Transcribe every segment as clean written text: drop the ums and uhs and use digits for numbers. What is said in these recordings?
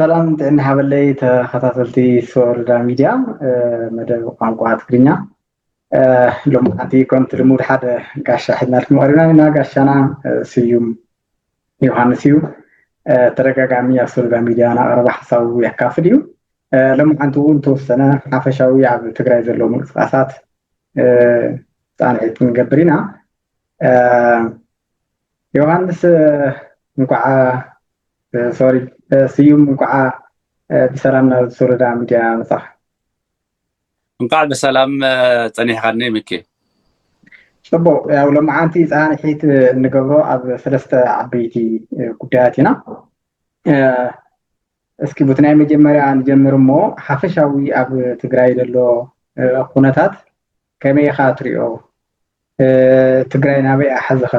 ሰላም ጥዕና ሃበለይ ተኸታተልቲ ሶርዳ ሚድያ መደብ ቋንቋ ትግርኛ ሎማዓቲ ከምቲ ልሙድ ሓደ ጋሻ ሒድና ልክመሪና ኢና ጋሻና ስዩም ዮሃንስ እዩ ተደጋጋሚ ኣብ ሶርዳ ሚድያ ናቅረበ ሓሳቡ ያካፍል እዩ ሎማዓንቲ እውን ተወሰነ ሓፈሻዊ ኣብ ትግራይ ዘለዉ ምንቅስቃሳት ፃንዒት ክንገብር ኢና ዮሃንስ እንኳዓ ሶሪ سيوم مقع بسلامنا سوردا ميديا مصح مقع بسلام تاني خاني مكي شبو ያው ለማዓንቲ ፃን ሒት ንገብሮ ኣብ ሰለስተ ዓበይቲ ጉዳያትና እስኪ ብትናይ መጀመርያ ንጀምር ሞ ሓፈሻዊ ኣብ ትግራይ ዘሎ ኩነታት ከመይ ኢኻ ትሪኦ ትግራይ ናበይ ኣሕዝኻ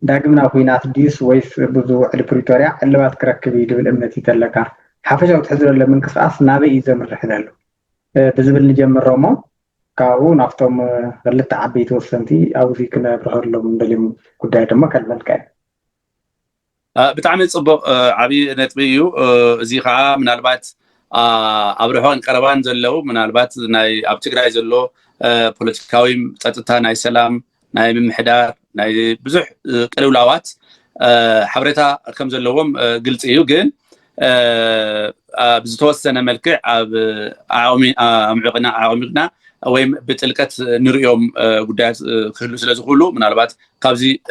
داعمنا خوينات ديس ويس بزو على بريتوريا علبات كركبي دبل أمنتي تلقى حافظ أو تحضر لما نقص نابي إذا مرة حلو بزبل نجمع الروما كاو نفتم غلت عبيت وسنتي أو ذي كنا بحر لهم دلهم كداية ما كان ملكان بتعمل صبغ عبي نتبيو زيخا من البات أبرهان كربان زلوا من البات ناي أبتكراي زلوا بوليتيكاوي تتتا ناي سلام ناي بمحدار ناي بزح قلولاوات حبرتا كم زلوهم قلت ايو جن بزتوسنا ملكع عمقنا ويم بتلكت نريوم قدات كله سلازخلو من البات كابزي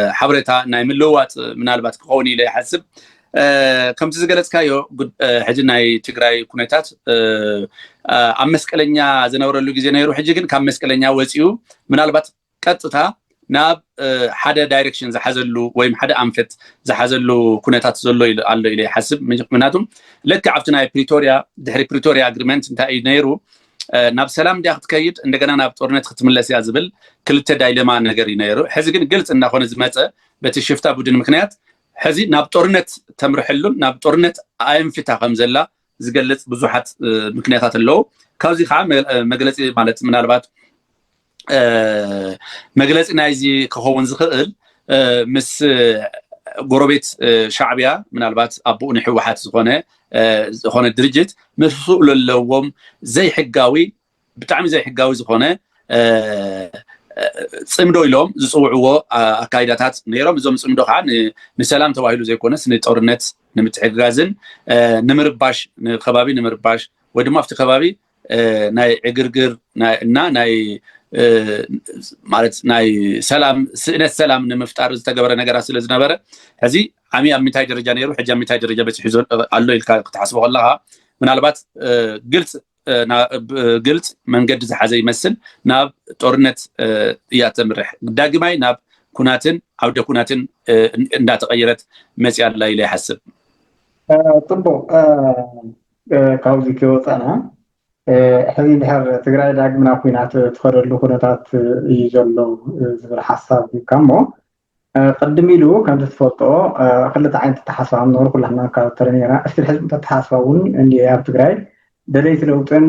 حبرتا ناي ملوات من البات كوني لا يحسب كم تزغلت كايو حجي ناي تግራይ ኩነታት ኣብ መስቀለኛ ዝነበረሉ ግዜ ነይሩ ሕጂ ግን ካብ መስቀለኛ ወፂኡ ምናልባት ቀጥታ ናብ ሓደ ዳይሬክሽን ዝሓዘሉ ወይ ሓደ አንፈት ዝሓዘሉ ኩነታት ዘሎ ኣሎ ኢለ ይሓስብ ምክንያቱም ለክ ዓፍቲ ናይ ፕሪቶሪያ ድሕሪ ፕሪቶሪያ አግሪመንት እንታይ ነይሩ ናብ ሰላም ዲያ ክትከይድ እንደገና ናብ ጦርነት ክትምለስ ያ ዝብል ክልተ ዳይለማ ነገር ነይሩ ሕዚ ግን ግልጽ እናኾነ ዝመፀ በቲ ሽፍታ ቡድን ምክንያት ሕዚ ናብ ጦርነት ተምርሕሉን ናብ ጦርነት ኣይንፍታ ከም ዘላ ዝገልጽ ብዙሓት ምክንያታት ኣለዉ ካብዚ ከዓ መግለጺ ማለት ምናልባት مجلس نايزي كهون زخل مس قربت شعبية من البات أبو نحو واحد زخانة درجة مسؤول اللوم زي حجاوي بتعمل زي حجاوي زخانة صمدوا لهم زصوعوا أكايدات نيرهم زوم صمدوا عن نسلام تواهلو زي كونس نتورنت نمتحجازن نمرباش خبابي نمرباش ودما في خبابي ناي عجرجر ناي ማለት ናይ ሰላም ስእነት ሰላም ንምፍጣር ዝተገበረ ነገራት ስለ ዝነበረ ሕዚ ዓሚ ኣብ ምንታይ ደረጃ ነይሩ ሕጂ ኣብ ምንታይ ደረጃ በፂሑ ኣሎ ኢልካ ክትሓስቦ ከለኻ ምናልባት ግልጽ መንገዲ ዝሓዘ ይመስል ናብ ጦርነት እያ ተምርሕ ዳግማይ ናብ ኩናትን ዓውደ ኩናትን እንዳተቀየረት መፅያ ኣላ ኢለ ይሓስብ ጥቡቅ ካብዚ ክወፃና حالي نهار تقرأ داعمنا خوينات تخرج له كونات يجلو زبر حساب كمو قدمي له كانت فوتو خلت عين تتحاسب عن نور كلها هناك ترنينا أشتري حزب تتحاسبون اللي هي تقرأ دليل لوتن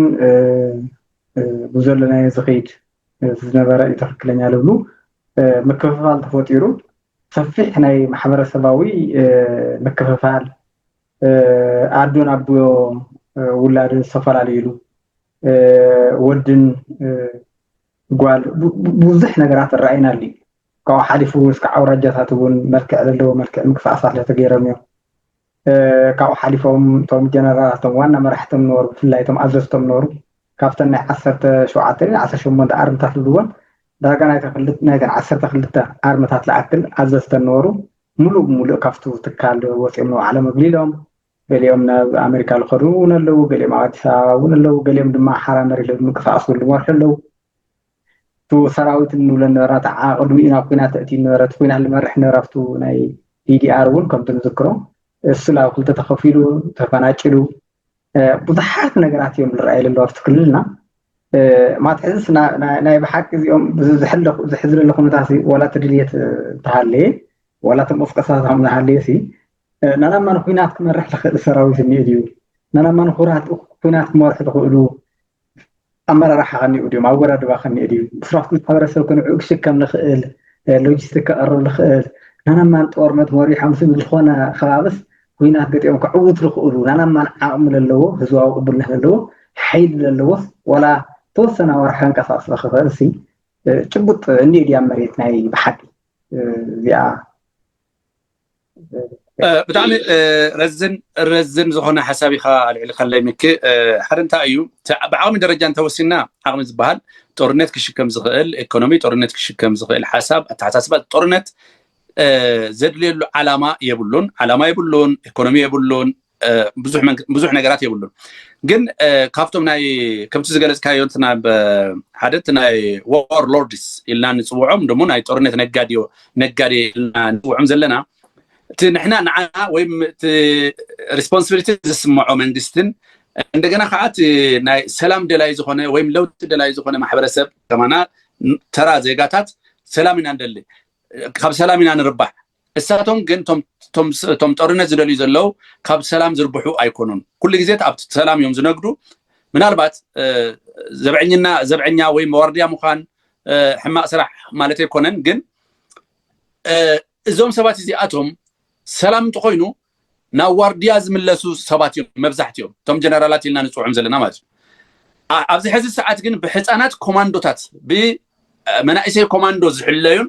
بزول لنا يزخيت زنبرة يتخلينا لولو مكففال تفوتيرو صفيح هنا محبر السباوي مكففال عدون أبو ولاد السفر عليلو ودن قال بوزح نجارات الرأينا اللي كوا حلفوا وسكع ورجتها تقول مركع له مركع مكفى صح له تجيرميو كوا حلفهم توم جنرات وانا ما رحت النور في الله توم عززتم نور كافتنا عصرت شو عترين عصر شو من أرم تحت الدول ده كان يتخلت نايتن عصرت خلت أرم تحت العتل عززت النور ملو كافتو تكال وسيمنو على مقليلهم قاليهم أمريكا القرون اللو قاليهم عادساون اللو قاليهم دماء حرام ريلو مكفاصل المورح اللو تو سراوت إنه لنرات عاقد وإنا كنا تأتي نرات كنا المرح نرافتو ناي DDR كم تنذكرون السلاو قلت تخفيلو تفناجلو بضحات نقرات يوم الرأي اللي وقت كلنا ما تحسس ناي بحق يوم زحزر لكم تاسي ولا تدليت تهالي ولا تمفقصاتهم تهالي نانا ما نخوينات كمان رح لخير سراويت النيديو نانا ما نخورات كوينات كمان رح لخيرو أمر راح أغني أوديو ما ورد باخني أوديو بصراحة كنت حاضر أسوي كانوا عكسك كم لخير لوجستيك أرو لخير نانا ما نتورمت موري حمسين بالخونة خلاص ኩናት ገጥኦም ክዕውት ዝኽእሉ ናና ማን ዓቕሚ ዘለዎ ህዝባዊ ቅቡልነት ዘለዎ ሓይሊ ዘለዎ ወላ ተወሰነ ወርሓ እንቀሳቀስ ዝኽእል ሲ ጭቡጥ እንዲ ድያ መሬት ናይ ብሓቂ እዚኣ ብጣዕሚ ረዝን ዝኾነ ሓሳብ ኢኻ ኣልዕሊ ከለይ ምክ ሓደ እንታይ እዩ ብዓቕሚ ደረጃ እንተወሲና ዓቕሚ ዝበሃል ጦርነት ክሽከም ዝኽእል ኢኮኖሚ ጦርነት ክሽከም ዝኽእል ሓሳብ ኣተሓሳስባ ጦርነት ዘድልየሉ ዓላማ የብሉን ኢኮኖሚ የብሉን ብዙሕ ነገራት የብሉን ግን ካብቶም ናይ ከምቲ ዝገለጽካዮ እንትና ብሓደት ናይ ዋር ሎርድስ ኢልና ንፅውዖም ደሞ ናይ ጦርነት ነጋዴ ኢልና ንፅውዖም ዘለና እቲ ንሕና ንዓና ወይም እቲ ሪስፖንሲቢሊቲ ዝስምዖ መንግስትን እንደገና ከዓ እቲ ናይ ሰላም ደላይ ዝኾነ ወይም ለውጢ ደላይ ዝኾነ ማሕበረሰብ ከማና ተራ ዜጋታት ሰላም ኢና እንደሊ ካብ ሰላም ኢና ንርባሕ እሳቶም ግን ቶም ጦርነት ዝደልዩ ዘለው ካብ ሰላም ዝርብሑ ኣይኮኑን ኩሉ ግዜ ኣብ ሰላም እዮም ዝነግዱ ምናልባት ዘብዐኛ ወይ ዋርድያ ምዃን ሕማቅ ስራሕ ማለት ኣይኮነን ግን እዞም ሰባት እዚኣቶም ሰላም እንተኮይኑ ናብ ዋርድያ ዝምለሱ ሰባት እዮም መብዛሕትኦም ቶም ጀነራላት ኢልና ንፅውዖም ዘለና ማለት እዩ ኣብዚ ሕዚ ሰዓት ግን ብህፃናት ኮማንዶታት ብመናእሰይ ኮማንዶ ዝሕለዩን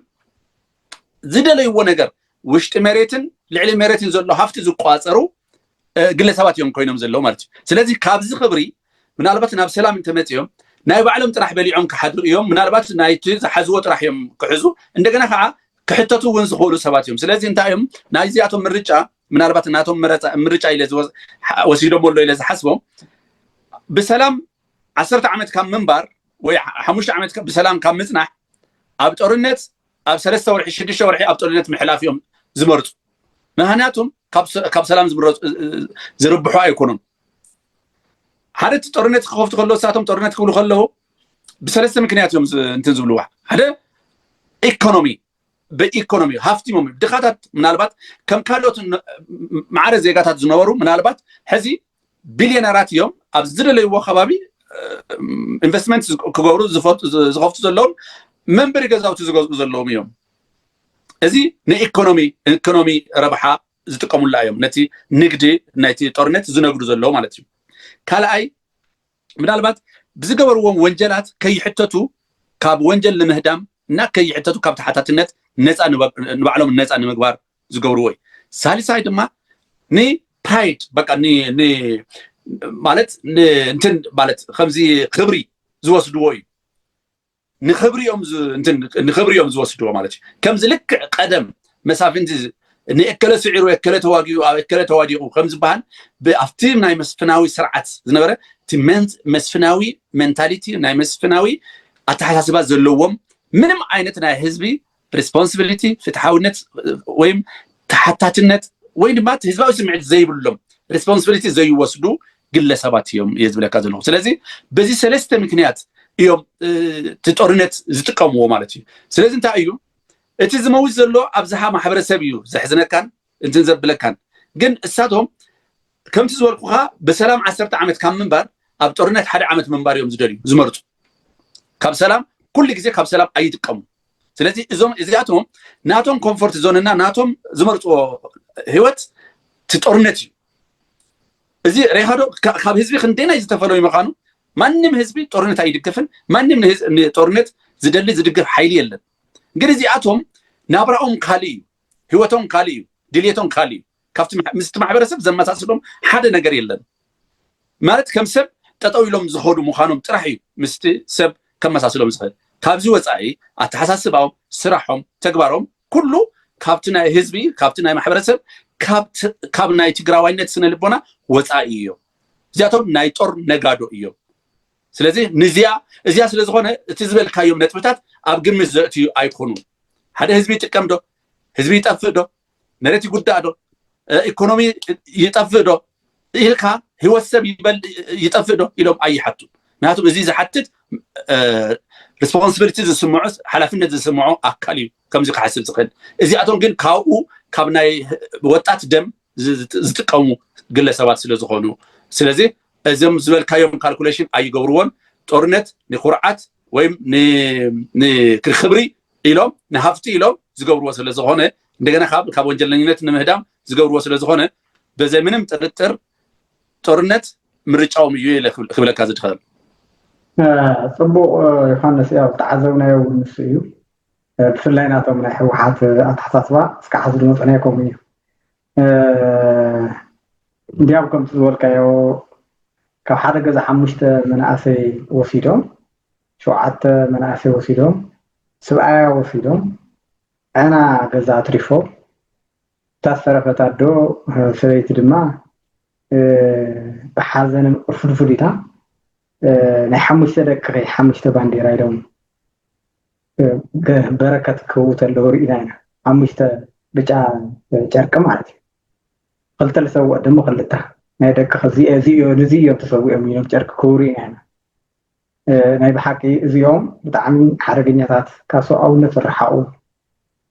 ዝደለይዎ ነገር ውሽጢ መሬትን ልዕሊ መሬትን ዘሎ ሃፍቲ ዝቋፀሩ ግለሰባት እዮም ኮይኖም ዘለው ማለት እዩ ስለዚ ካብዚ ክብሪ ምናልባት ናብ ሰላም እንተመፅዮም ናይ ባዕሎም ጥራሕ በሊዖም ክሓድሩ እዮም ምናልባት ናይቲ ዝሓዝዎ ጥራሕ እዮም ክሕዙ እንደገና ከዓ ክሕተቱ እውን ዝኽእሉ ሰባት እዮም ስለዚ እንታይ እዮም ናይ እዚኣቶም ምርጫ ምናልባት ናቶም ምርጫ ኢለ ወሲዶም ኣሎ ኢለ ዝሓስቦም ብሰላም 10 ዓመት ካብ ምንባር ወይ 5 ዓመት ብሰላም ካብ ምጽናሕ ኣብ ጦርነት ኣብ 3 ወርሒ 6 ወርሒ ኣብ ጦርነት ምሕላፍ እዮም ዝመርፁ ምክንያቱም ካብ ሰላም ዝርብሑ ኣይኮኑን ሓደ ጦርነት ክኸፍቱ ከለዉ እሳቶም ጦርነት ክብሉ ከለዉ ብሰለስተ ምክንያት እዮም እንትን ዝብልዋ ሓደ በኢኮኖሚ ሃፍቲሞም ድኻታት ምናልባት ከም ካልኦት ማዕረ ዜጋታት ዝነበሩ ምናልባት ሕዚ ቢልዮነራት እዮም ኣብ ዝደለይዎ ከባቢ ኢንቨስትመንት ክገብሩ ዝኸፍቱ ዘለዎም መንበሪ ገዛውቲ ዝገዝኡ ዘለዎም እዮም እዚ ንኢኮኖሚ ረብሓ ዝጥቀሙላ እዮም ነቲ ንግዲ ናይቲ ጦርነት ዝነግዱ ዘለዉ ማለት እዩ ካልኣይ ምናልባት ብዝገበርዎም ወንጀላት ከይሕተቱ ካብ ወንጀል ንምህዳም እና ከይሕተቱ ካብ ተሓታትነት ነፃ ንባዕሎም ነፃ ንምግባር ዝገብርዎ እዩ ሳልሳይ ድማ ንፕራይድ በቃ ማለት እንትን ማለት ከምዚ ክብሪ ዝወስድዎ እዩ ንኽብሪኦም ዝወስድዎ ማለት እዩ ከምዚ ልክዕ ቀደም መሳፍንቲ ንእከለ ስዒሩ እከለ ተዋጊኡ ኣብ እከለ ተዋዲቑ ከም ዝበሃል ብኣፍቲ ናይ መስፍናዊ ስርዓት ዝነበረ እቲ መስፍናዊ ሜንታሊቲ ናይ መስፍናዊ ኣተሓሳስባ ዘለዎም ምንም ዓይነት ናይ ህዝቢ ሪስፖንሲቢሊቲ ፍትሓውነት ወይም ተሓታትነት ወይ ድማ ህዝባዊ ስምዒት ዘይብሎም ሪስፖንሲቢሊቲ ዘይወስዱ ግለሰባት እዮም እየ ዝብለካ ዘለኹ ስለዚ በዚ ሰለስተ ምክንያት እዮም እቲ ጦርነት ዝጥቀምዎ ማለት እዩ ስለዚ እንታይ እዩ እቲ ዝመውት ዘሎ ኣብዝሓ ማሕበረሰብ እዩ ዘሕዝነካን እንትን ዘብለካን ግን እሳቶም ከምቲ ዝበልኩኻ ብሰላም 10 ዓመት ካብ ምንባር ኣብ ጦርነት 1 ዓመት ምንባር እዮም ዝመርፁ ካብ ሰላም ኩሉ ግዜ ካብ ሰላም ኣይጥቀሙ ስለዚ እዚኣቶም ናቶም ኮምፎርት ዞንና ናቶም ዝመርፅዎ ህይወት እቲ ጦርነት እዩ እዚ ሬኻዶ ካብ ህዝቢ ክንደይናይ ዝተፈለዩ ምዃኑ ማንም ህዝቢ ጦርነት ኣይድግፍን ማንም ጦርነት ዝደሊ ዝድግፍ ሓይሊ የለን ግን እዚኣቶም ናብራኦም ካሊእ እዩ ህይወቶም ካሊእ እዩ ድልየቶም ካሊእ እዩ ካብቲ ምስቲ ማሕበረሰብ ዘመሳስሎም ሓደ ነገር የለን ማለት ከም ሰብ ጠጠው ኢሎም ዝኸዱ ምዃኖም ጥራሕ እዩ ምስቲ ሰብ ከመሳስሎም ዝኽእል ካብዚ ወፃኢ ኣተሓሳስባኦም ስራሖም ተግባሮም ኩሉ ካብቲ ናይ ህዝቢ ካብቲ ናይ ማሕበረሰብ ካብ ናይ ትግራዋይነት ስነ ልቦና ወፃኢ እዮም እዚኣቶም ናይ ጦር ነጋዶ እዮም ስለዚ እዚኣ ስለ ዝኾነ እቲ ዝበልካዮም ነጥብታት ኣብ ግምት ዘእትዩ ኣይኮኑን ሓደ ህዝቢ ይጥቀም ዶ ህዝቢ ይጠፍእ ዶ መሬት ይጉዳእ ዶ ኢኮኖሚ ይጠፍእ ዶ ኢልካ ህይወት ሰብ ይጠፍእ ዶ ኢሎም ኣይሓቱ ምክንያቱም እዚ ዝሓትት ሪስፖንሲቢሊቲ ዝስምዖ ሓላፍነት ዝስምዖ ኣካል እዩ ከምዚ ክሓስብ ዝኽእል እዚኣቶም ግን ካብኡ ካብ ናይ ወጣት ደም ዝጥቀሙ ግለሰባት ስለ ዝኾኑ ስለዚ እዞም ዝበልካዮም ካልኩሌሽን ኣይገብርዎን ጦርነት ንኩርዓት ወይም ንክብሪ ኢሎም ንሃፍቲ ኢሎም ዝገብርዎ ስለ ዝኾነ እንደገና ካብ ወንጀለኝነት ንምህዳም ዝገብርዎ ስለ ዝኾነ بزمنم ጥርጥር ጦርነት ምርጫውም እዩ ኢለ ክብለካ ዝድኸል ጽቡቕ ዮሐንስ ያው ተዓዘብናዮ ምስ እዩ ብፍላይ ናቶም ናይ ሕወሓት ኣተሓሳስባ እስካዕ ሕዚ ድመፅናይኮም እዩ እንዲያው ከምቲ ዝበልካዮ ካብ ሓደ ገዛ 5 መናእሰይ ወሲዶም 7 መናእሰይ ወሲዶም ሰብኣያ ወሲዶም ኣና ገዛ ትሪፎ ታሰረፈት ኣዶ ሰበይቲ ድማ ብሓዘንን ቁርፍድፍዲታ ናይ 5 ደቂ 5 ባንዴራ ኢሎም በረከት ክውት ኣለዎ ርኢና ኢና 5 ብጫ ጨርቂ ማለት እዩ ክልተ ዝሰውእ ድማ ክልተ ናይ ደቂ እዚኦም ተሰዊኦም እዮም ጨርቂ ክውሩ ኢና ናይ ብሓቂ እዚኦም ብጣዕሚ ሓደገኛታት ካብ ሰብኣውነት ዝረሓቑ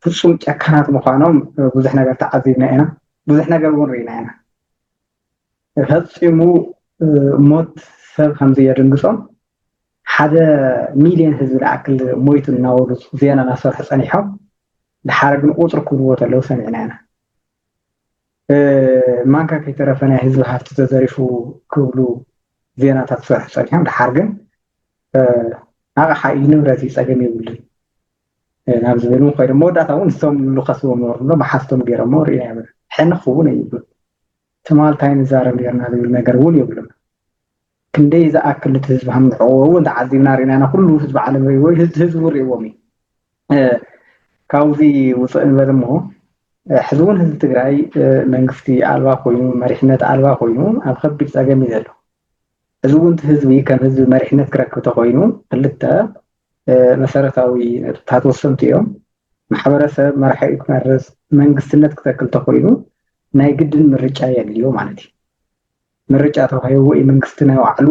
ፍጹም ጨካናት ምዃኖም ብዙሕ ነገር ተዓዚብና ኢና ብዙሕ ነገር እውን ርኢና ኢና ፈፂሙ ሞት ሰብ ከምዚ የድንግፆም 1,000,000 ህዝቢ ዝኣክል ሞይቱ እናበሉ ዜና እናሰርሑ ፀኒሖም ድሓረ ግን ቁፅሪ ክብልዎ ተለዉ ሰሚዕና ኢና ማንካ ከይተረፈ ናይ ህዝቢ ሃፍቲ ተዘሪፉ ክብሉ ዜናታት ዝሰርሑ ፀኒሖም ድሓር ግን ኣቕሓ እዩ ንብረት እዩ ፀገም የብሉን ናብ ዝበሉ ኮይኖም መወዳእታ እውን ንሶም ዝኸስቦም ነበሩ መሓዝቶም ገይሮሞ ርኢና የብሉ ሕኒ ክኸውን ኣይብሉን ትማልታይ ንዛረብ ነርና ዝብል ነገር እውን የብሉን ክንደይ ዝኣክል እቲ ህዝቢ ሃምንሕቆ እውን ተዓዚብና ርኢና ኢና ኩሉ ህዝቢ ዓለም ወይ ህዝቢ ርኢዎም እዩ ካብዚ ውፅእ ንበል እሞ ሕዚ እውን ህዝቢ ትግራይ መንግስቲ ኣልባ ኮይኑ መሪሕነት ኣልባ ኮይኑ ኣብ ከቢድ ፀገም እዩ ዘሎ እዚ እውን ህዝቢ ከም ህዝቢ መሪሕነት ክረክብ ተኮይኑ ክልተ መሰረታዊ ነጥብታት ወሰንቲ እዮም ማሕበረሰብ መራሒ ክመርፅ መንግስትነት ክተክል ተኮይኑ ናይ ግድን ምርጫ የድልዮ ማለት እዩ ምርጫ ተባሂሉ ወይ መንግስቲ ናይ ባዕሉ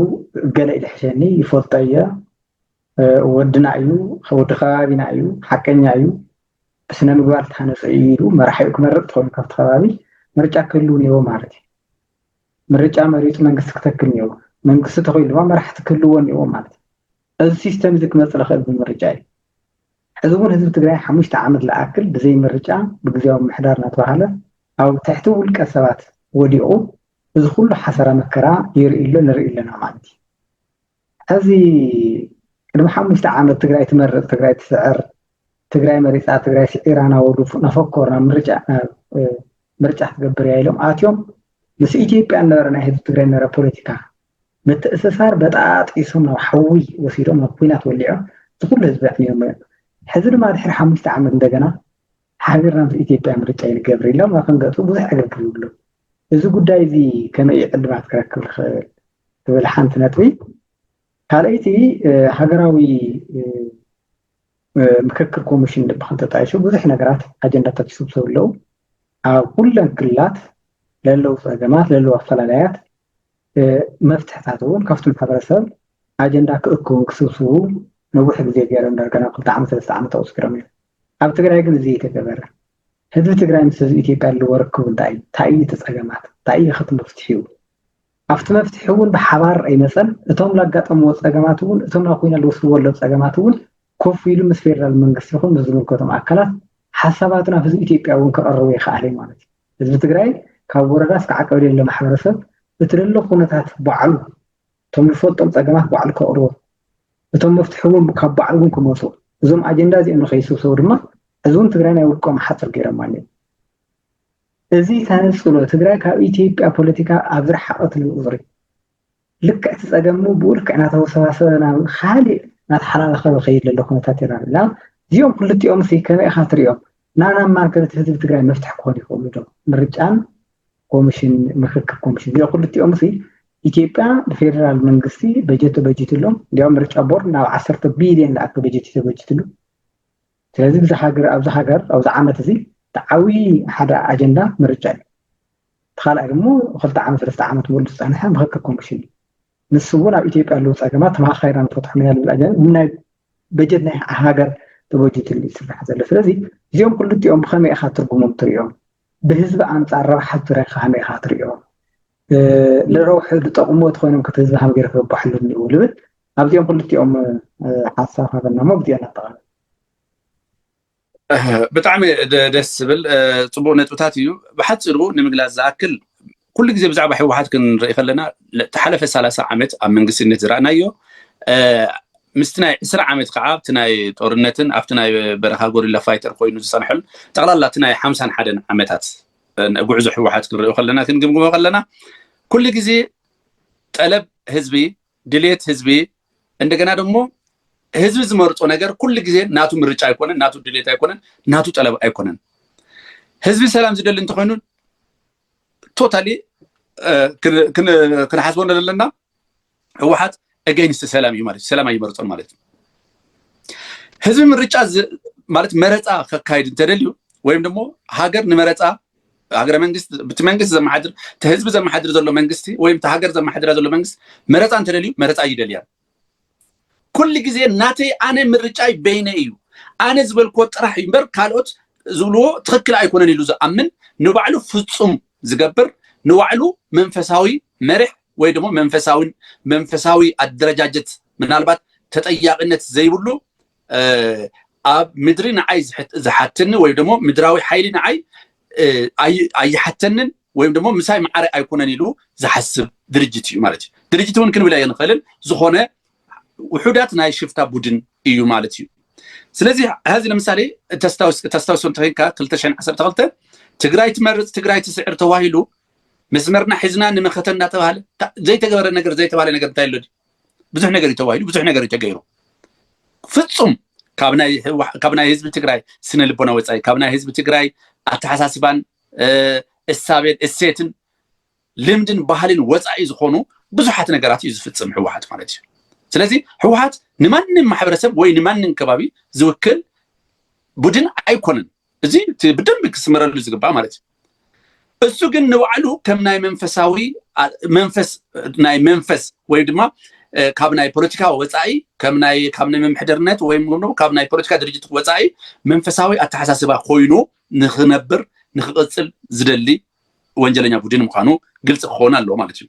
ገለ ይድሕሸኒ ይፈልጦ እየ ወድና እዩ ወዲ ከባቢና እዩ ሓቀኛ እዩ ብስነ ምግባር ተሃነፀ ኢሉ መራሒ ክመርፅ ተኮይኑ ካብቲ ከባቢ ምርጫ ክህልው ነይሩ ማለት እዩ ምርጫ መሪጡ መንግስቲ ክተክል ነይሩ መንግስቲ ተኮይኑ ድማ መራሕቲ ክህልዎ ነይሩ ማለት እዩ እዚ ሲስተም እዚ ክመፅእ ዝኽእል ብምርጫ እዩ ሕዚ እውን ህዝቢ ትግራይ 5 ዓመት ዝኣክል ብዘይ ምርጫ ብግዚያዊ ምሕዳር እናተባሃለ ኣብ ትሕቲ ውልቀ ሰባት ወዲቑ እዚ ኩሉ ሓሰራ መከራ ይርኢ ኣሎ ንርኢ ኣለና ማለት እዩ ሕዚ ቅድሚ 5 ዓመት ትግራይ ትመርፅ ትግራይ ትስዕር ትግራይ መሪፃ ትግራይ ስዒራ ናበሉ ናፈኮርና ምርጫ ትገብር እያ ኢሎም ኣትዮም ምስ ኢትዮጵያ ነበረ ናይ ህዝቢ ትግራይ ነበረ ፖለቲካ ምትእስሳር በጣጢሶም ናብ ሓዊ ወሲዶም ናብ ኩናት ወሊዖም እዚ ኩሉ ህዝቢ ኣዕንዮም ሕዚ ድማ ድሕሪ 5 ዓመት እንደገና ሓቢርና ምስ ኢትዮጵያ ምርጫ ይንገብር ኢሎም ክንገፁ ብዙሕ ኣገልግል ይብሉ እዚ ጉዳይ እዚ ከመይ ዕልባት ክረክብ ዝኽእል ትብል ሓንቲ ነጥቢ ካልአይቲ ሃገራዊ ምክክር ኮሚሽን ብክልተ ተጣይሹ ብዙሕ ነገራት ኣጀንዳታት ይስብሰቡ ኣለዉ ኣብ ኩለን ክልላት ለለዉ ፀገማት ለለዉ ኣፈላላያት መፍትሕታት እውን ካብቲ ማሕበረሰብ ኣጀንዳ ክእክቡ ክስብስቡ ነዊሕ ግዜ ገይሮም ዳርጋ ናብ 2 ዓመት 3 ዓመት ኣውስኪሮም እዮም ኣብ ትግራይ ግን እዚ የተገበረ ህዝቢ ትግራይ ምስ ህዝቢ ኢትዮጵያ ኣለዎ ርክቡ እንታይ እዩ እቲ ፀገማት እንታይ እዩ እቲ መፍትሒኡ ኣብቲ መፍትሒ እውን ብሓባር ኣይመፀን እቶም ላጋጠምዎ ፀገማት እውን እቶም ናብ ኩናት ዝወስድዎ ዘለዉ ፀገማት እውን ኮፍ ኢሉ ምስ ፌደራል መንግስቲ ይኹን ምስ ዝምልከቶም ኣካላት ሓሳባትን ኣብ ህዝቢ ኢትዮጵያ እውን ከቕርቡ ይኽኣል እዩ ማለት እዩ ህዝቢ ትግራይ ካብ ወረዳ እስካዕ ቀበሌ ዘሎ ማሕበረሰብ እቲ ዘሎ ኩነታት ባዕሉ እቶም ዝፈልጦም ፀገማት ባዕሉ ከቕርቡ እቶም መፍትሒ እውን ካብ ባዕሉ እውን ክመፁ እዞም ኣጀንዳ እዚኦም ንኸይስብሰቡ ድማ ሕዚ እውን ትግራይ ናይ ውልቆም ሓፅር ገይሮም ማለት እዩ እዚ ተነፅሎ ትግራይ ካብ ኢትዮጵያ ፖለቲካ ኣብ ዝረሓቐትሉ ቁፅሪ ልክዕ እቲ ፀገሙ ብውልክዕ እናተወሳሰበ ናብ ካሊእ እናተሓላለኸ ዝኸይድ ዘሎ ኩነታት ይረአ እዚኦም ክልቲኦም ከመይ ኢኻ ትሪኦም ናና ማርከረት ህዝቢ ትግራይ መፍትሒ ክኾኑ ይኽእሉ ዶ ምርጫን ኮሚሽን ምክክር ኮሚሽን እዚኦም ክልቲኦም ኢትዮጵያ ብፌደራል መንግስቲ በጀትሎም እንዲያውም ምርጫ ቦርድ ናብ 10 ቢልዮን ዝኣክል በጀት ተበጅትሉ ስለዚ ብዛ ሃገር ኣብዚ ዓመት እዚ ዓብዪ ሓደ ኣጀንዳ ምርጫ እዩ ተኻልኣይ ድማ 2 ዓመት 3 ዓመት ሙሉ ዝፀንሐ ምክክር ኮሚሽን ንሱ እውን ኣብ ኢትዮጵያ ኣለዉ ፀገማት ተማኻኺርና ንፈትሖ ዝብል ኣጀንዳ ናይ በጀት ናይ ሃገር ተበጅትሉ ይስራሕ ዘሎ ስለዚ እዚኦም ክልቲኦም ብኸመይ ኢኻ ትርጉሞም ትሪኦም ብህዝቢ ኣንፃር ረብሓ ትግራይ ከመይ ኢኻ ትሪኦም ለረውሑ ዝጠቕምዎት ኮይኖም ከቲ ህዝቢ ሃም ገይረ ክበባሕሉ እኒኡ ልብል ኣብዚኦም ክልቲኦም ሓሳብ ሃበና ሞ ብዚኣ እናጠቓለ ብጣዕሚ ደስ ዝብል ፅቡቅ ነጥብታት እዩ ብሓፂሩ ንምግላፅ ዝኣክል كل جزء بزعبة حوحات كن رأي خلنا تحلف 30 عامات أم من قصة نزرعنايو مستناي إسرع عامات قعاب تناي تورنتن أفتناي برخا غوريلا فايتر خوينو سنحل تقلال تناي 50 حدن عامات قعزو حوحات كن رأي خلنا كن قمقم خلنا كل جزء طلب حزبي دليت حزبي عندنا دمو حزب زمرطو ነገር كل جزء ناتو مرጫ አይኮነን ناتو دليت አይኮነን ناتو طلب አይኮነን حزب سلام زدل انت خوينو توتالي كن حاسبون لنا هوحات اجينست سلام يمارس سلام يمرطون مالت حزب مرጫ مالت مرصا كايد تدليو ويم دمو هاجر نمرصا هاجر منግስት بتمنግስት زمحدر تحزب زمحدر زلو منግስتي ويم تهاجر زمحدر زلو منግስት مرصا تدليو مرصا يدليا كل جزء ناتي انا مرጫይ بينه እዩ انا زبلكو طرح يمبر ካልኦት زلو تخكل ايكونن يلو زامن نبعلو فصوم زغبر نوعلو منفساوي مرح ወይ ደግሞ መንፈሳዊ አደረጃጀት ምናልባት ተጠያቂነት ዘይብሉ አብ ምድሪ ንዓይ ዝሐተን ወይ ደግሞ ምድራዊ ኃይሊ ንዓይ አይሐተንን ወይ ደግሞ ምሳይ ማዕረ አይኮነን ይሉ ዝሐስብ ድርጅት እዩ ማለት እዩ ድርጅቱን ክንብላ የንኸልን ዝኾነ ውሑዳት ናይ ሽፍታ ቡድን እዩ ማለት እዩ ስለዚህ هذه ለምሳሌ ተስታውሱን ተኸንካ 2012 ትግራይ ትመርጽ ትግራይ ትስዕር ተዋሂሉ مسمرنا حزنا نمختنا تباله زي تجبر النجر زي تباله نجر تايلود بزح نجر يتواهيلو بزح نجر يتجيرو فتصم كابنا حزب تجراي سنة لبنا وصاي كابنا حزب تجراي أتحساسبان السابد السيتن لمدن بحالين وصاي زخونو بزحات نجرات يزفتسم حوحات مالتي ስለዚህ حوحات نمانن ማህበረሰብ ወይ نمانن ከባቢ ዝውክል ቡድን አይኮንን እዚ በደንብ ክስመረሉ ዝግባ ማለት እሱ ግን ንባዕሉ ከምናይ መንፈሳዊ መንፈስ ወይ ድማ ካብናይ ፖለቲካ ወጻኢ ከምናይ መምሕደርነት ወይ ደግሞ ካብናይ ፖለቲካ ድርጅት ወጻኢ መንፈሳዊ አተሐሳስባ ኮይኑ ንኽነብር ንኽቅጽል ዝደሊ ወንጀለኛ ቡድን ምዃኑ ግልጽ ኾና ኣሎ ማለት እዩ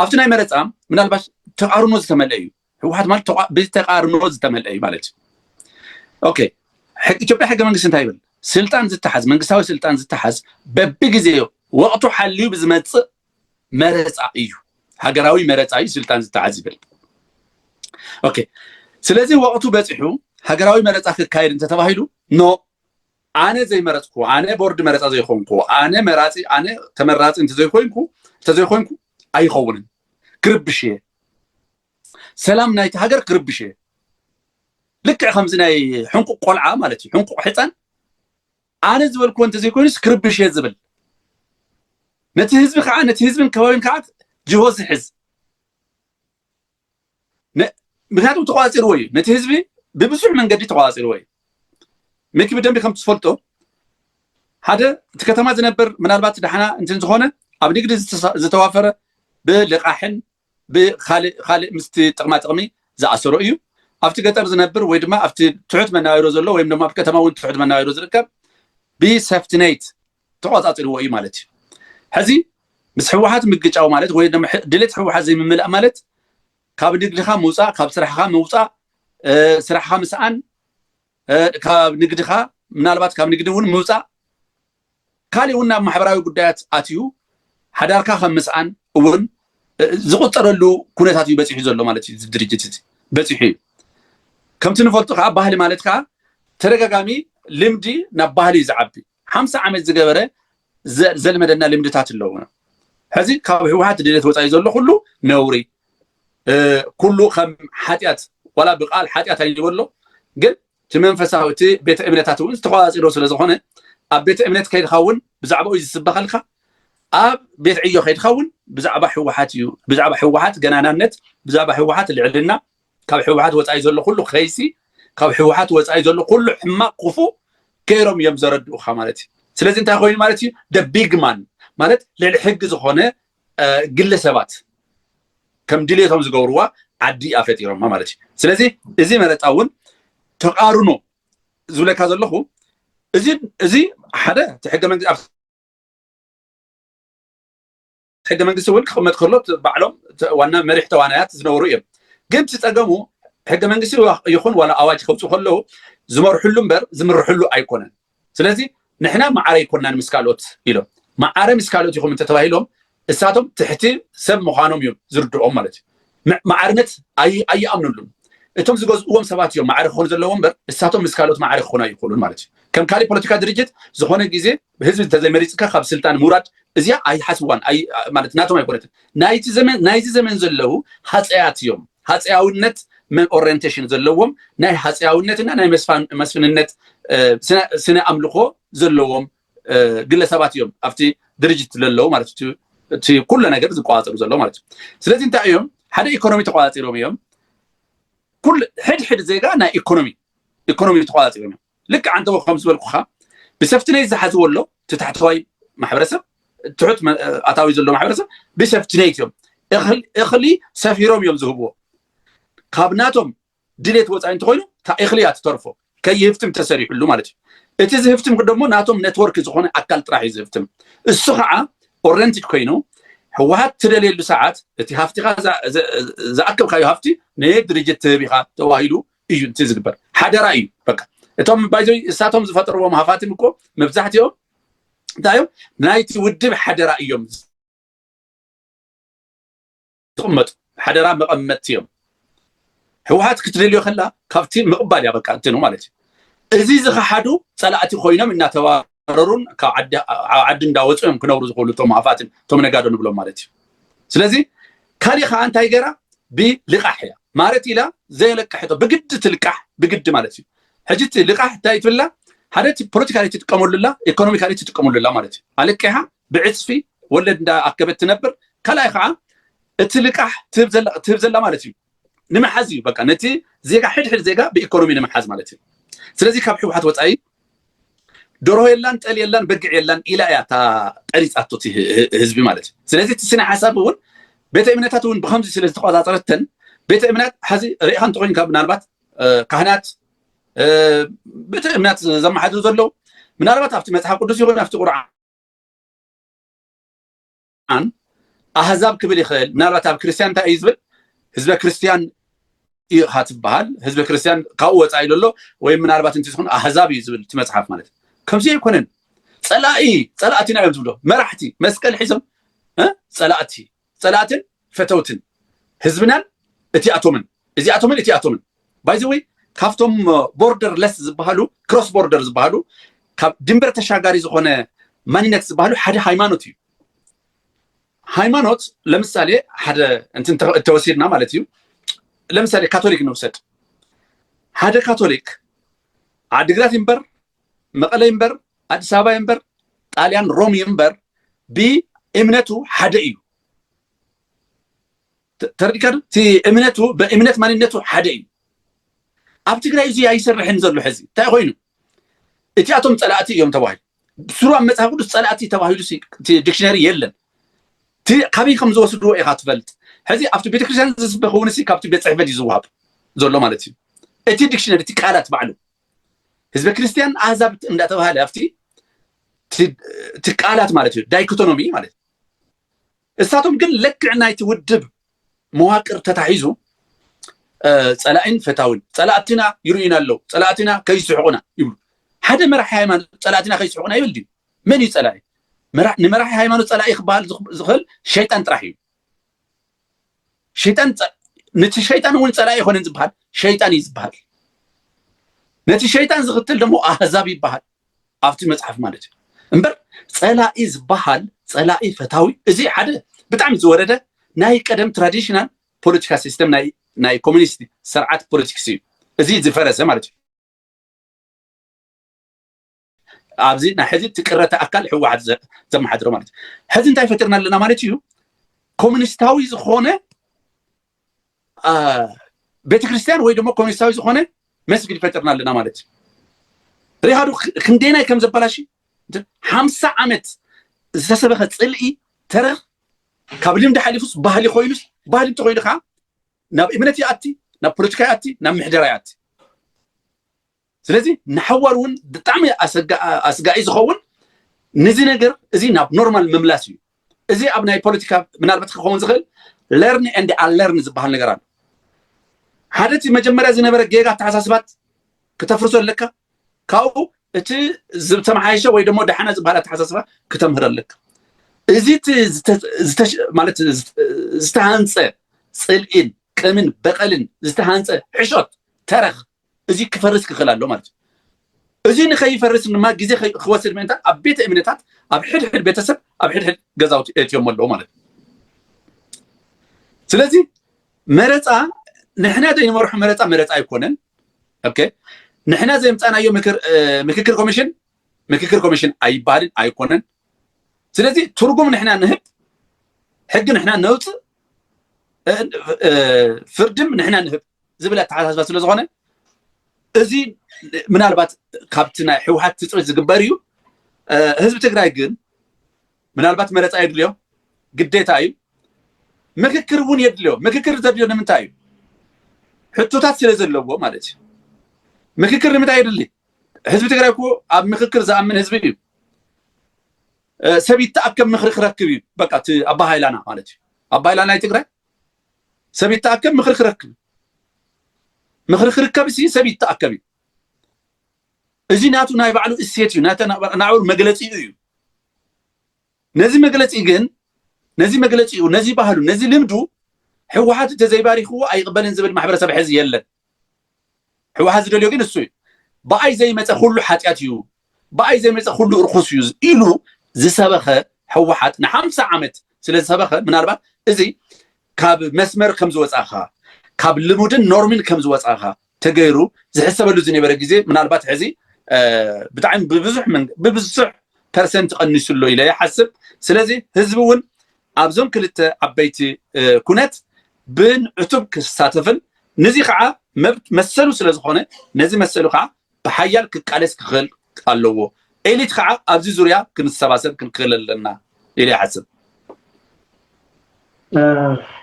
ኣብቲ ናይ መረጻ ምናልባት ተቃርኖ ዝተመልአ እዩ ህወሓት ማለት ብተቃርኖ ዝተመልአ እዩ ማለት እዩ ኦኬ ኢትዮጵያ ሕገ መንግስቲ እንታይ ይብል ስልጣን ዝተሓዝ መንግስታዊ ስልጣን ዝተሓዝ በብግዜው ወቅቱ حليو بزمص مرصا እዩ ሃገራዊ መረጻ እዩ ስልጣን ዝተዓዝ ይብል ኦኬ ስለዚህ ወቅቱ በጽሑ ሃገራዊ መረጻ ክካይድ እንተ ተባሂሉ ኖ አነ ዘይመረጽኩ አነ ቦርድ መረጻ ዘይኾንኩ አነ መራጺ አነ ተመራጺ እንተ ዘይኾንኩ አይኸውንን ክርብሽ ሰላም ናይቲ ሃገር ክርብሽ ልክዕ ከምዚ ናይ ሕንቁቅ ቆልዓ ማለት እዩ ሕንቁቅ ሕፃን አነ ዝበልኩ እንተ ዘይኮንስ ክርብሽ ዝብል نتي حزب خا نتي حزب كوين كات جهوز حز مكانو تقاصير وي نتي حزب ببسوع منقدي تقاصير وي ميك بدم كم تفلطو هذا تكتما زنبر منالبات دحنا انتن زخونه اب نقد زتوافره بلقاحن بخالق مستي طقمي زاسرو እዩ افت ገጠር زنبر ወይ ድማ افت ትሑት መናወይሮ ዘሎ ወይ ድማ ከተማውን ትሑት መናወይሮ ዝርከብ بسفتنيت تقاصير وي ማለት እዩ حزي مس حوحات مقጫው ማለት ወይ ደም ድሌት حوحات زي مملأ ማለት ካብ ንግድኻ መውፃእ ካብ ስራሕኻ መውፃእ ስራሕኻ ምስአን ካብ ንግድኻ ምናልባት ካብ ንግድውን መውፃእ ካሊውና ማሕበራዊ ጉዳያት አትዩ ሓዳርካ ከምስአን እውን ዝቁጠረሉ ኩነታት ይበጽሑ ዘሎ ማለት እዩ ድርጅት እዚ በጽሑ ከምቲ ንፈልጡ ከዓ ባህሊ ማለት ከዓ ተረጋጋሚ ልምዲ ናብ ባህሊ ዝዓቢ 50 ዓመት ዝገበረ زلمدنا لمدታት ኣለውና ሕዚ ካብ ህወሓት ድሌት ወጻኢ ዘሎ ሁሉ ነውሪ ኩሉ ከም ሓጢያት ወላ ብቃል ሓጢያት አይበሎ ግን ትመንፈሳዊ ቤተ እምነታት እውን ተቋጻጽሮ ስለዝኾነ ኣብ ቤተ እምነት ከይድኻውን ብዛዕባ እዩ ዝስበኸልካ ኣብ ቤት ዕዮ ከይድኻውን ብዛዕባ ህወሓት እዩ ብዛዕባ ህወሓት ገናናነት ብዛዕባ ህወሓት ልዕልና ካብ ህወሓት ወጻኢ ዘሎ ሁሉ ኸይሲ ካብ ህወሓት ወጻኢ ዘሎ ሁሉ ሕማቅ ክፉ ገይሮም እዮም ዘረድኡኻ ማለት እዩ ስለዚህ እንታይ ኮይኑ ማለት እዩ the big man ማለት ለሕግ ዝኾነ ግለሰባት ከም ድሌቶም ዝገብርዋ ዓዲ ኣፈጢሮም ማለት እዩ ስለዚህ እዚ መረጻውን ተቃርኖ ዝብለካ ዘለኹ እዚ ሓደ ሕገ መንግስቲ እውን ክቕመጥ ከሎ ባዕሎም ዋና መሪሕ ተዋናያት ዝነበሩ እዮም ግን ትጸገሙ ሕገ መንግስቲ ይኹን ወላ ኣዋጅ ከውፅኡ ከለዉ ዝመርሕሉ እምበር ዝምርሕሉ ኣይኮነን ስለዚህ نحنا معاري كنا مسكالوت إلهم معاري مسكالوت يخوم تتواهيلهم እሳቶም ትሕቲ ሰብ ምዃኖም እዮም ዝርድኦም ማለት እዩ ማዕርነት ኣይኣምኑሉን እቶም ዝገዝእዎም ሰባት እዮም ማዕረ ክኾኑ ዘለዎም በር እሳቶም ምስ ካልኦት ማዕረ ክኾኑ ኣይኽእሉን ማለት እዩ ከም ካሊእ ፖለቲካ ድርጅት ዝኾነ ግዜ ህዝቢ እንተዘይመሪፅካ ካብ ስልጣን ምውራድ እዚኣ ኣይሓስዋን ማለት ናቶም ኣይኮነትን ናይዚ ዘመን ዘለው ሃፀያት እዮም ሃፀያውነት ኦሪየንቴሽን ዘለዎም ናይ ሃፀያውነትና ናይ መስፍንነት ስነ ኣምልኾ ዘለዎም ግለሰባት እዮም ኣብቲ ድርጅት ዘለለው ማለት እዩ እቲ ኩሉ ነገር ዝቋፀሩ ዘለው ማለት እዩ ስለዚ እንታይ እዮም ሓደ ኢኮኖሚ ተቋፂሮም እዮም ኩል ሕድ ዜጋ ናይ ኢኮኖሚ ተቋፂሮም እዮም ልክ አንተ ከም ዝበልኩኻ ብሰፍትነይ ዝሓዝዎ ኣሎ ትታሕተዋይ ማሕበረሰብ ትሑት ኣታዊ ዘሎ ማሕበረሰብ ብሰፍትነይ እዮም እኽሊ ሰፊሮም እዮም ዝህብዎ ካብ ናቶም ድሌት ወፃኢ እንተኮይኑ ታ እኽሊ ኣትተርፎ ከይህፍትም ተሰሪሑሉ ማለት እዩ እቲ ዝህፍትም ደሞ ናቶም ኔትወርክ ዝኾነ ኣካል ጥራሕ እዩ ዝህፍትም እሱ ከዓ ኦሪየንትድ ኮይኑ ህወሓት ትደልየሉ ሰዓት እቲ ሃፍቲኻ ዝኣከብካዮ ሃፍቲ ንድርጅት ትህቢኻ ተዋሂሉ እዩ እቲ ዝግበር ሓደራ እዩ በቃ እቶም ባይዘይ እሳቶም ዝፈጥርዎም ሃፋትም እኮ መብዛሕትኦም እንታዮም ናይቲ ውድብ ሓደራ እዮም ዝቕመጡ ሓደራ መቐመጥቲ እዮም ህወሓት ክትደልዮ ከላ ካብቲ ምቕባል እያ በቃ እንትኑ ማለት እዩ እዚ ዝኸሓዱ ፀላእቲ ኮይኖም እናተባረሩን ካብ ዓዲ እንዳወፅኦም ክነብሩ ዝኽእሉ እቶም ሃፋትን እቶም ነጋዶ ንብሎም ማለት እዩ ስለዚ ካሊእ ከዓ እንታይ ገይራ ብልቃሕ እያ ማለት ኢላ ዘይለቃሕቶ ብግዲ ትልቃሕ ብግዲ ማለት እዩ ሕጂ እቲ ልቃሕ እንታይ ትብላ ሓደ ፖለቲካሊ ትጥቀመሉላ ኢኮኖሚካሊ ትጥቀመሉላ ማለት እዩ ኣለቂሓ ብዕፅፊ ወለድ እንዳኣከበት ትነብር ካልኣይ ከዓ እቲ ልቃሕ ትህብ ዘላ ማለት እዩ ንምሓዝ እዩ በቃ ነቲ ዜጋ ሕድሕድ ዜጋ ብኢኮኖሚ ንምሓዝ ማለት እዩ ስለዚ ካብ ህወሓት ወፃኢ ደርሆ የላን ጠል የላን በጊዕ የላን ኢላ እያ እታ ጠሪፃቶ እቲ ህዝቢ ማለት እዩ ስለዚ እቲ ስነ ሓሳብ እውን ቤተ እምነታት እውን ብከምዚ ስለ ዝተቆፃፀረተን ቤተ እምነት ሓዚ ርኢኻ እንተኮይንካ ምናልባት ካህናት ቤተ እምነት ዘመሓድሩ ዘለው ምናልባት ኣብቲ መፅሓፍ ቅዱስ ይኹን ኣብቲ ቁርኣን ኣህዛብ ክብል ይኽእል ምናልባት ኣብ ክርስቲያን እንታይ እዩ ዝብል ህዝበ ክርስቲያን ኢኻ ትበሃል ህዝበ ክርስቲያን ካብኡ ወፃኢ ዘሎ ወይ ምናልባት እንት ዝኾን ኣህዛብ እዩ ዝብል እቲ መፅሓፍ ማለት ከምዚ ኣይኮነን ፀላእቲና እዮም ዝብሎ መራሕቲ መስቀል ሒዞም ፀላእትን ፈተውትን ህዝብናን እቲኣቶምን እዚኣቶምን እቲኣቶምን ባይ ዘ ወይ ካብቶም ቦርደር ለስ ዝበሃሉ ክሮስ ቦርደር ዝበሃሉ ካብ ድንበር ተሻጋሪ ዝኾነ ማንነት ዝበሃሉ ሓደ ሃይማኖት እዩ ሃይማኖት ለምሳሌ ሓደ እንትን ተወሲድና ማለት እዩ ለምሳሌ ካቶሊክ ንውሰድ ሓደ ካቶሊክ ዓዲግራት ይንበር መቐለ ይንበር ኣዲስ ኣበባ ይንበር ጣልያን ሮም ይንበር ብእምነቱ ሓደ እዩ ተረዲካ እቲ እምነቱ በእምነት ማንነቱ ሓደ እዩ ኣብ ትግራይ እዚ ኣይሰርሕን ዘሎ ሕዚ እንታይ ኮይኑ እቲኣቶም ፀላእቲ እዮም ተባሂሉ ብስሩ ኣብ መፅሓፍ ቅዱስ ፀላእቲ ተባሂሉ እቲ ዲክሽነሪ የለን ካበይ ከም ዝወስድዎ ኢኻ ትፈልጥ ሕዚ ኣብቲ ቤተክርስትያን ዝስበኽ እውን ካብቲ ቤት ፅሕፈት እዩ ዝወሃብ ዘሎ ማለት እዩ እቲ ዲክሽነሪ እቲ ቃላት ባዕሉ ህዝበ ክርስቲያን ኣህዛብ እንዳተባሃለ ኣብቲ እቲ ቃላት ማለት እዩ ዳይኮቶኖሚ ማለት እዩ እሳቶም ግን ለክዕ ናይቲ ውድብ መዋቅር ተታሒዙ ፀላእን ፈታውን ፀላእትና ይርኡና ኣለው ፀላእትና ከይስሕቁና ይብሉ ሓደ መራሒ ሃይማኖት ፀላእትና ከይስሕቁና ይብል ድዩ መን እዩ ፀላኢ ንመራሒ ሃይማኖት ፀላኢ ክበሃል ዝኽእል ሸይጣን ጥራሕ እዩ ሸይጣን ነቲ ሸይጣን እውን ፀላኢ ይኮነን ዝበሃል ሸይጣን እዩ ዝበሃል ነቲ ሸይጣን ዝኽትል ደሞ ኣህዛብ ይበሃል ኣብቲ መፅሓፍ ማለት እዩ እምበር ፀላኢ ዝበሃል ፀላኢ ፈታዊ እዚ ሓደ ብጣዕሚ ዝወረደ ናይ ቀደም ትራዲሽናል ፖለቲካ ሲስተም ናይ ኮሚኒስት ስርዓት ፖለቲክስ እዩ እዚ ዝፈረሰ ማለት እዩ ኣብዚ ናይ ሕዚ ትቅረተ ኣካል ህወሓት ዘመሓድሮ ማለት እዩ ሕዚ እንታይ ፈጢርና ኣለና ማለት እዩ ኮሚኒስታዊ ዝኾነ ቤተክርስትያን ወይ ደሞ ኮሚኒስታዊ ዝኾነ መስጊድ ፈጢርና ኣለና ማለት እዩ ሪሃዱ ክንደይናይ ከም ዘበላሽ 50 ዓመት ዝተሰበኸ ፅልኢ ተረኽ ካብ ልምዲ ሓሊፉስ ባህሊ ኮይኑስ ባህሊ እንተኮይኑ ከዓ ናብ እምነት ይኣቲ ናብ ፖለቲካ ይኣቲ ናብ ምሕደራ ይኣቲ ስለዚ ንሓዋር እውን ብጣዕሚ ኣስጋኢ ዝኸውን ነዚ ነገር እዚ ናብ ኖርማል መምላስ እዩ እዚ ኣብ ናይ ፖለቲካ ምናልባት ክኸውን ዝኽእል ለርን ኤንድ ኣለርን ዝበሃል ነገር ኣሎ ሓደ እቲ መጀመርያ ዝነበረ ጌጋ ኣተሓሳስባት ክተፍርሶ ኣለካ ካብኡ እቲ ዝተመሓየሸ ወይ ደሞ ደሓና ዝበሃል ኣተሓሳስባ ክተምህር ኣለካ ازيت ማለት ዝተሃንፀ ጽልኢን ቅምን በቀልን ዝተሃንፀ ሕሾት ተረኽ እዚ ክፈርስ ክኽእል ኣሎ ማለት እዚ ንኸይፈርስ ድማ ግዜ ክወስድ ምንታ ኣብ ቤተ እምነታት ኣብ ሕድሕድ ቤተሰብ ኣብ ሕድሕድ ገዛውቲ እትዮም ኣለዎ ማለት ስለዚ መረፃ ንሕና ዘይንመርሖ መረፃ ኣይኮነን ኦኬ ንሕና ዘምፃናዮ ምክክር ኮሚሽን ኣይባልን ኣይኮነን ስለዚ ትርጉም ንሕና ንህብ ሕግ ንሕና ነውፅእ ፍርድም ንሕና ንህብ ዝብል ኣተሓሳስባ ስለ ዝኾነ እዚ ምናልባት ካብቲ ናይ ሕወሓት ትፅቢት ዝግበር እዩ ህዝቢ ትግራይ ግን ምናልባት መረፃ የድልዮ ግዴታ እዩ ምክክር እውን የድልዮ ምክክር ዘድልዮ ንምንታይ እዩ ሕቶታት ስለ ዘለዎ ማለት እዩ ምክክር ንምንታይ የድሊ ህዝቢ ትግራይ እኮ ኣብ ምክክር ዝኣምን ህዝቢ እዩ ሰብ ይተኣከብ ምክሪ ክረክብ እዩ በቃ ኣባ ሃይላና ማለት እዩ ኣባ ሃይላና ናይ ትግራይ ሰብ ይተኣከብ ምክሪ ክረክብ ምክሪ ክርከብ ሲ ሰብ ይተኣከብ እዩ እዚ ናቱ ናይ ባዕሉ እሴት እዩ ናቱ መግለፂ እዩ ነዚ መግለፂ ነዚ ባህሉ ነዚ ልምዱ ሕወሓት ተዘይባሪኽዎ ኣይቕበልን ዝብል ማሕበረሰብ ሕዚ የለን ሕወሓት ዝደልዮ ግን እሱ እዩ ብኣይ ዘይመፀ ኩሉ ሓጢኣት እዩ ብኣይ ዘይመፀ ኩሉ እርኩስ እዩ ኢሉ ዝሰበኸ ሕወሓት ን50 ዓመት ስለ ዝሰበኸ ምናልባት እዚ ካብ መስመር ከም ዝወፃኻ ካብ ልሙድን ኖርሚን ከም ዝወፃኻ ተገይሩ ዝሕሰበሉ ዝነበረ ግዜ ምናልባት ሕዚ ብጣዕሚ ብብዙሕ ፐርሰንት ቀኒሱሎ ኢለ ይሓስብ ስለዚ ህዝቢ እውን ኣብዞም ክልተ ዓበይቲ ኩነት ብንዕቱብ ክሳተፍን ነዚ ከዓ መብት መሰሉ ስለ ዝኾነ ነዚ መሰሉ ከዓ ብሓያል ክቃለስ ክኽእል ኣለዎ ኤሊት ከዓ ኣብዚ ዙርያ ክንሰባሰብ ክንክእል ኣለና ኢለ ይሓስብ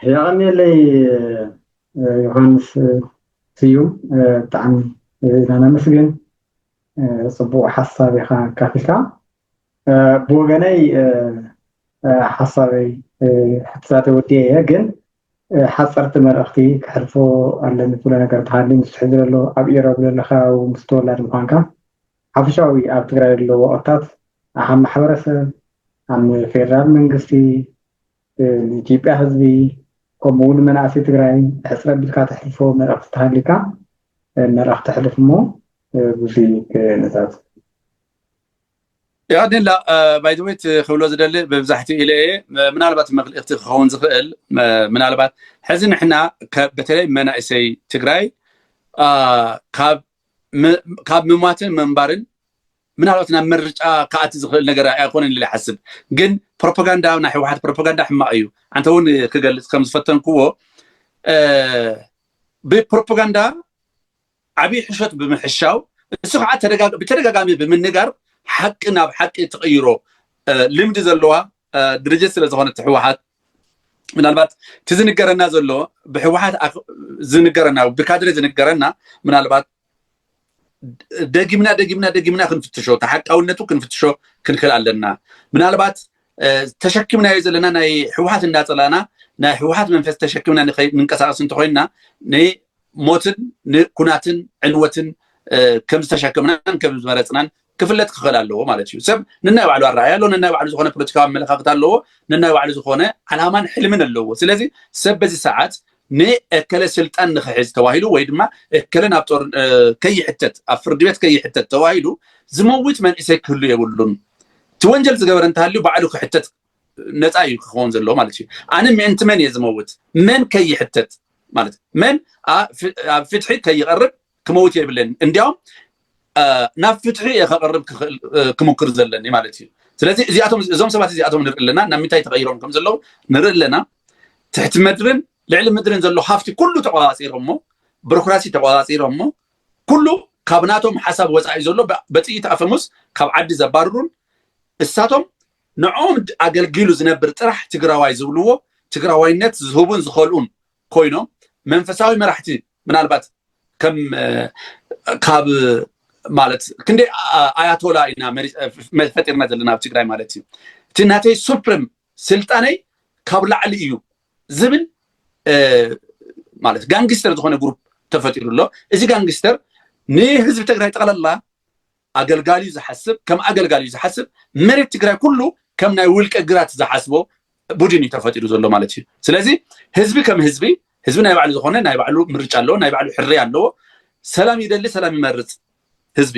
يغنيلي يوهانس سيوم طعم انا مسجن صبو حسابي خان كافيكا بوغناي حسابي حسابي وديه جن حصرت مرختي كحرفو على مثل ነገር ታሊ ምስተሕድረሎ ኣብ ኢሮብ ለለኻ ወምስተወላድ ምዃንካ ሓፈሻዊ ኣብ ትግራይ ዘለዎ ወቅታት ኣሃም ማሕበረሰብ ኣብ ፌደራል መንግስቲ ኢትዮጵያ ህዝቢ ከምኡውን መናእሰይ ትግራይ ሕፅረት ቢልካ ተሕልፎ መልእኽቲ ተሃሊካ መልእኽቲ ተሕልፍ እሞ ብዙ ነዛት ያድን ላ ባይዘዌት ክብሎ ዝደሊ ብብዛሕትኡ ኢለ ምናልባት መልእኽቲ ክኸውን ዝኽእል ምናልባት ሕዚ ንሕና በተለይ መናእሰይ ትግራይ ካብ ምሟትን መንባርን ምናልባት ናብ ምርጫ ከኣቲ ዝኽእል ነገር ኣይኮነን ኢለ ይሓስብ ግን ፕሮፓጋንዳ ናይ ሕወሓት ፕሮፓጋንዳ ሕማቕ እዩ አንተ እውን ክገልጽ ከም ዝፈተንክዎ ብፕሮፓጋንዳ ዓብይ ሕሾት ብምሕሻው እሱ ከዓ ብተደጋጋሚ ብምንጋር ሓቂ ናብ ሓቂ ተቐይሮ ልምዲ ዘለዋ ድርጅት ስለ ዝኾነት ሕወሓት ምናልባት ትዝንገረና ዘሎ ብሕወሓት ዝንገረና ብካድሬ ዝንገረና ምናልባት ደጊምና ክንፍትሾ ተሓቃውነቱ ክንፍትሾ ክንክእል ኣለና ምናልባት ተሸኪምናዮ ዘለና ናይ ሕወሓት እንዳፀላና ናይ ሕወሓት መንፈስ ተሸኪምና ንንቀሳቀስ እንተኮይንና ንሞትን ንኩናትን ዕንወትን ከም ዝተሸከምናን ከም ዝመረፅናን ክፍለጥ ክኽእል ኣለዎ ማለት እዩ ሰብ ንናይ ባዕሉ ኣረኣያ ኣሎ ንናይ ባዕሉ ዝኾነ ፖለቲካዊ ኣመለኻኽታ ኣለዎ ንናይ ባዕሉ ዝኾነ ዓላማን ሕልምን ኣለዎ ስለዚ ሰብ በዚ ሰዓት ንእከለ ስልጣን ንክሕዝ ተባሂሉ ወይ ድማ እከለ ናብ ጦር ከይሕተት ኣብ ፍርዲ ቤት ከይሕተት ተባሂሉ ዝመውት መንእሰይ ክህሉ የብሉን እቲ ወንጀል ዝገበረ እንተሃልዩ ባዕሉ ክሕተት ነፃ እዩ ክኸውን ዘለዎ ማለት እዩ ኣነ ምእንቲ መን እየ ዝመውት መን ከይሕተት ማለት መን ኣብ ፍትሒ ከይቐርብ ክመውት የብለኒ እንዲያውም ናብ ፍትሒ ከቐርብ ክሙክር ዘለኒ ማለት እዩ ስለዚ እዞም ሰባት እዚኣቶም ንርኢ ኣለና ናብ ምንታይ ተቐይሮም ከም ዘለዉ ንርኢ ኣለና ትሕቲ ምድርን ልዕሊ ምድርን ዘሎ ሃፍቲ ኩሉ ተቆፃፂሮሞ ቢሮክራሲ ተቆፃፂሮሞ ኩሉ ካብ ናቶም ሓሳብ ወፃኢ ዘሎ በጥይት ኣፈሙስ ካብ ዓዲ ዘባርሩን እሳቶም ንዖም ኣገልጊሉ ዝነብር ጥራሕ ትግራዋይ ዝብልዎ ትግራዋይነት ዝህቡን ዝኸልኡን ኮይኖም መንፈሳዊ መራሕቲ ምናልባት ከም ካብ ማለት ክንዴ ኣያቶላ ኢና ፈጢርና ዘለና ኣብ ትግራይ ማለት እዩ እቲ ናተይ ሱፕሪም ስልጣነይ ካብ ላዕሊ እዩ ዝብል ማለት ጋንግስተር ዝኾነ ግሩፕ ተፈጢሩ ኣሎ እዚ ጋንግስተር ንህዝቢ ትግራይ ጠቕላላ ኣገልጋሊ ዝሓስብ ከም ኣገልጋሊ ዝሓስብ መሬት ትግራይ ኩሉ ከም ናይ ውልቀ ግራት ዝሓስቦ ቡድን ተፈጢሩ ዘሎ ማለት እዩ ስለዚ ህዝቢ ከም ህዝቢ ናይ ባዕሉ ዝኾነ ናይ ባዕሉ ምርጫ ኣለዎ ናይ ባዕሉ ሕሪ ኣለዎ ሰላም ይደሊ ሰላም ይመርጽ ህዝቢ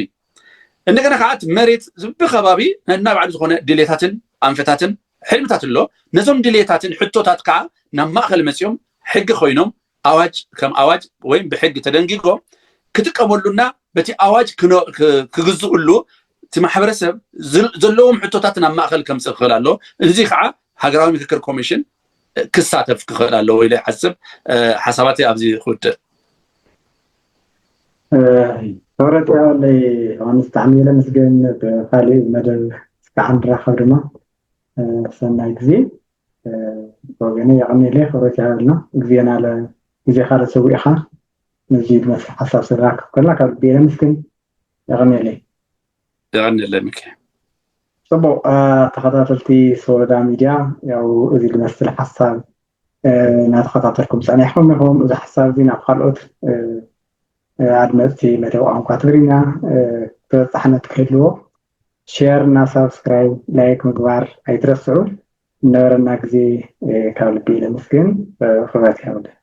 እንደገና ከዓት መሬት ብኸባቢ ናይ ባዕሉ ዝኾነ ድሌታትን አንፈታትን ሕልምታት ኣሎ ነዞም ድሌታትን ሕቶታት ከዓ ናብ ማእከል መጽዮም ሕጊ ኮይኖም አዋጅ ከም አዋጅ ወይም ብሕጊ ተደንጊጎ ክትቀበሉና በቲ አዋጅ ክግዝኡሉ እቲ ማሕበረሰብ ዘለዎም ሕቶታት ናብ ማእከል ከምጽእ ክኽእል ኣሎ እዚ ከዓ ሃገራዊ ምክክር ኮሚሽን ክሳተፍ ክኽእል ኣሎ ወይ ለሐስብ ሓሳባትይ ኣብዚ ክውድእ ተወረጥ ያለይ አሁንስ ተዓሚለ መስገን በፋሊ መደብ ስካን ድራኸብ ድማ ሰናይ ጊዜ ወገኔ ያቀሚለ ተወረጥ ያለና ጊዜና ጊዜ ካለ ሰውኢኻ نزيد مثل حساب سراك كلها كان بيلمسكن يغنيلي مكي صبو تخطاتلتي سودا ميديا ياو ازي المثل حساب نتخطاتلكم سأنا يحومهم إذا حساب زينا بخلقت عدمتي مدو عم كاتبرينا تحنا تكهلو شيرنا سبسكرايب لايك مقبار اي ترسعوا نورنا كزي كان بيلمسكن فغاتي هاوله